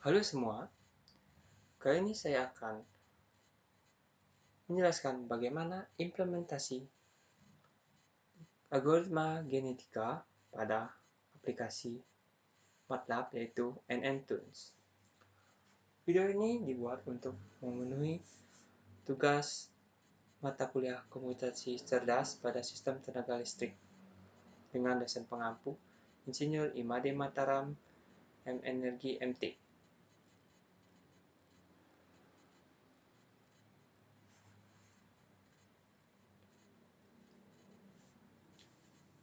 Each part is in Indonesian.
Halo semua, kali ini saya akan menjelaskan bagaimana implementasi algoritma genetika pada aplikasi MATLAB yaitu NNTools. Video ini dibuat untuk memenuhi tugas mata kuliah komputasi cerdas pada sistem tenaga listrik dengan dosen pengampu Insinyur Imade Mataram, Energi MT.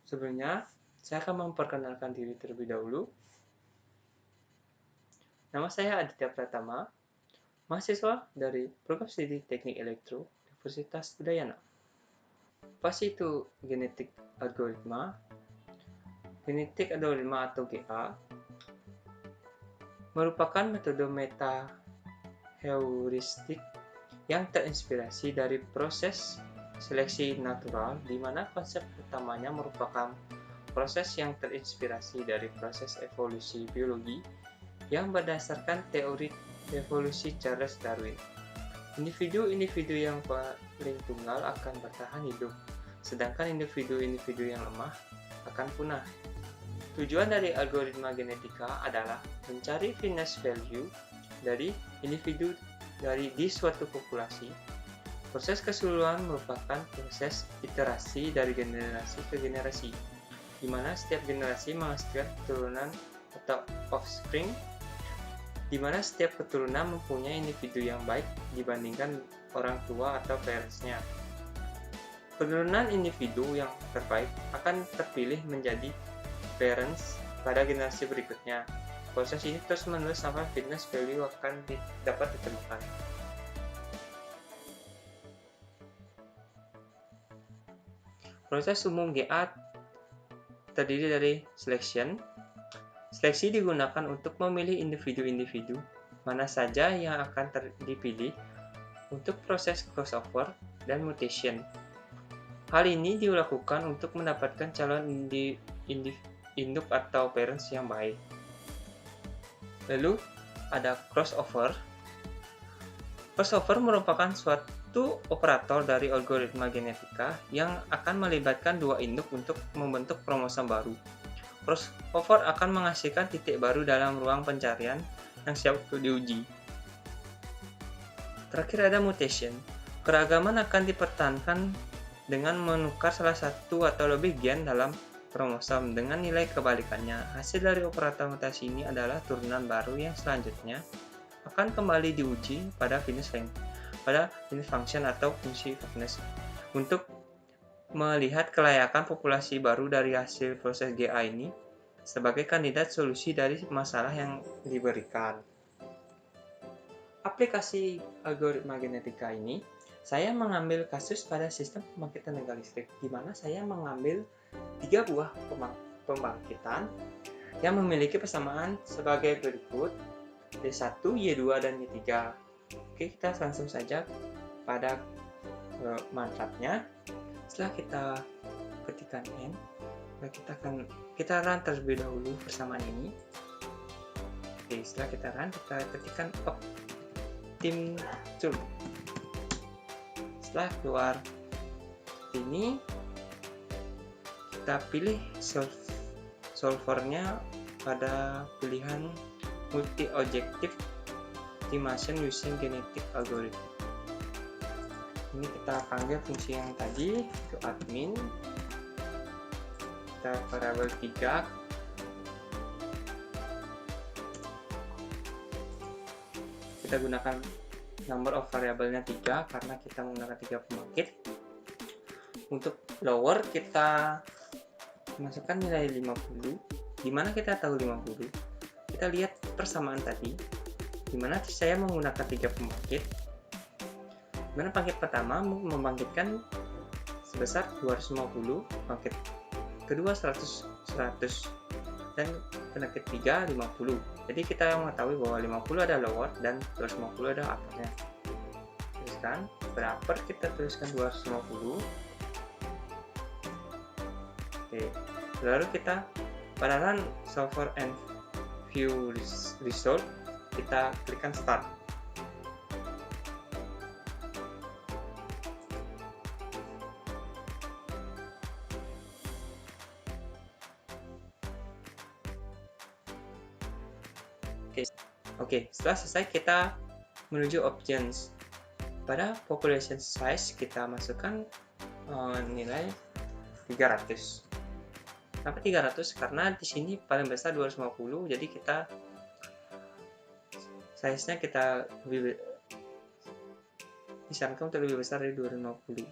Sebelumnya, saya akan memperkenalkan diri terlebih dahulu. Nama saya Aditya Pratama, mahasiswa dari Program Studi Teknik Elektro, Universitas Udayana. Apa sih itu genetik algoritma? Genetik algoritma atau GA merupakan metode meta heuristik yang terinspirasi dari proses seleksi natural, di mana konsep utamanya merupakan proses yang terinspirasi dari proses evolusi biologi yang berdasarkan teori evolusi Charles Darwin. Individu-individu yang paling tunggal akan bertahan hidup, sedangkan individu-individu yang lemah akan punah. Tujuan dari algoritma genetika adalah mencari fitness value dari individu di suatu populasi. Proses keseluruhan merupakan proses iterasi dari generasi ke generasi, di mana setiap generasi menghasilkan keturunan atau offspring, di mana setiap keturunan mempunyai individu yang baik dibandingkan orang tua atau parents-nya. Keturunan individu yang terbaik akan terpilih menjadi parents pada generasi berikutnya. Proses ini terus-menerus sampai fitness value akan dapat ditemukan. Proses umum GA terdiri dari selection. Seleksi digunakan untuk memilih individu-individu mana saja yang akan dipilih untuk proses crossover dan mutation. Hal ini dilakukan untuk mendapatkan calon induk atau parents yang baik. Lalu ada crossover. Crossover merupakan suatu operator dari algoritma genetika yang akan melibatkan dua induk untuk membentuk kromosom baru. Crossover akan menghasilkan titik baru dalam ruang pencarian yang siap untuk diuji. Terakhir ada mutation. Keragaman akan dipertahankan dengan menukar salah satu atau lebih gen dalam kromosom dengan nilai kebalikannya. Hasil dari operator mutasi ini adalah turunan baru yang selanjutnya akan kembali diuji pada fitness function atau fungsi fitness untuk melihat kelayakan populasi baru dari hasil proses GA ini sebagai kandidat solusi dari masalah yang diberikan. Aplikasi algoritma genetika ini, saya mengambil kasus pada sistem pembangkit tenaga listrik, di mana saya mengambil 3 buah pembangkitan yang memiliki persamaan sebagai berikut, Y1, Y2, dan Y3. Oke, kita langsung saja pada MATLAB-nya. Setelah kita ketikkan N, kita run terlebih dahulu persamaan ini. Oke, setelah kita run, kita ketikkan optim2. Setelah keluar ini, kita pilih solvernya pada pilihan multi-objective optimization using genetic algorithm. Ini kita panggil fungsi yang tadi, itu admin. Kita variabel 3. Kita gunakan number of variabelnya 3 karena kita menggunakan 3 pembangkit. Untuk lower kita masukkan nilai 50. Dimana kita tahu 50? Kita lihat persamaan tadi, dimana saya menggunakan 3 pembangkit. Dimana pembangkit pertama membangkitkan sebesar 250, pembangkit kedua 100, dan pembangkit 3 50. Jadi kita mengetahui bahwa 50 ada lower dan 250 ada uppernya. Tuliskan pada upper, kita tuliskan 250. Oke, lalu kita pada run solver and view result, kita klikkan start. Oke, setelah selesai kita menuju options. Pada population size kita masukkan nilai 300. Kenapa 300? Karena di sini paling besar 250, jadi kita size-nya kita disarankan untuk lebih besar dari 250.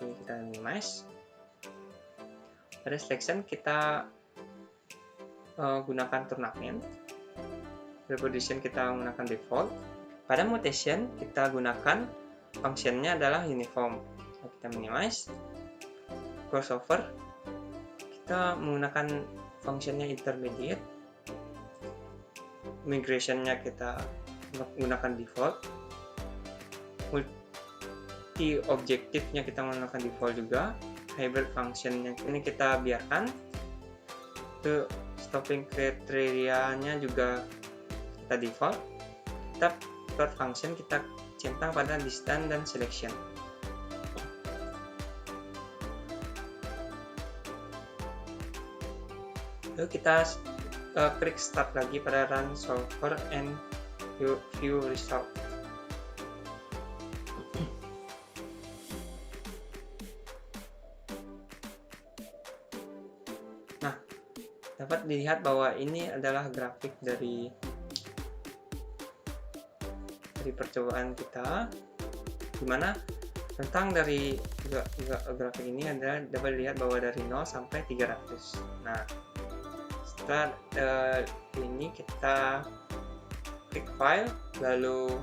Ini kita minimize. Pada selection kita gunakan tournament. Reproduction kita menggunakan default. Pada mutation kita gunakan functionnya adalah uniform. Kita minimize. Crossover kita menggunakan functionnya intermediate. Migrationnya kita menggunakan default. Multi objektifnya kita menggunakan default juga. Hybrid functionnya ini kita biarkan. Ke stopping kriterianya juga kita default. Kita plot function kita centang pada distance dan selection. Lalu kita klik start lagi pada run solver and view result. Nah, dapat dilihat bahwa ini adalah grafik dari percobaan kita, dimana rentang dari grafik ini adalah dapat dilihat bahwa dari 0 sampai 300. Nah, setelah ini kita klik file, lalu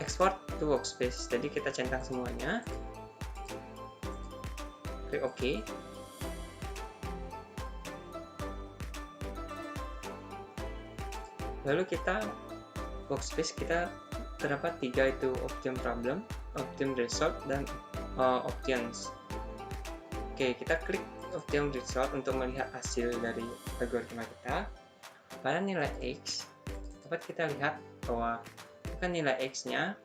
export to workspace. Jadi kita centang semuanya, klik OK. Lalu kita workspace kita terdapat 3, itu option problem, option result, dan options. Oke, kita klik option result untuk melihat hasil dari algoritma kita. Pada nilai X dapat kita lihat bahwa bukan nilai X-nya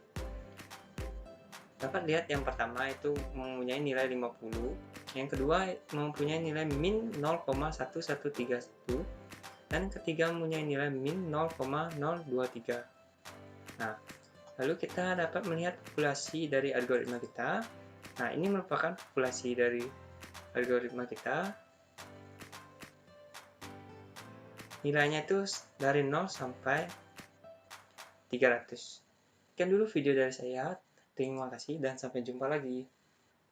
dapat lihat yang pertama itu mempunyai nilai 50, yang kedua mempunyai nilai min 0,1131, dan ketiga mempunyai nilai min 0,023. Nah, lalu kita dapat melihat populasi dari algoritma kita. Nah, ini merupakan populasi dari algoritma kita. Nilainya itu dari 0 sampai 300. Sekian dulu video dari saya. Terima kasih dan sampai jumpa lagi.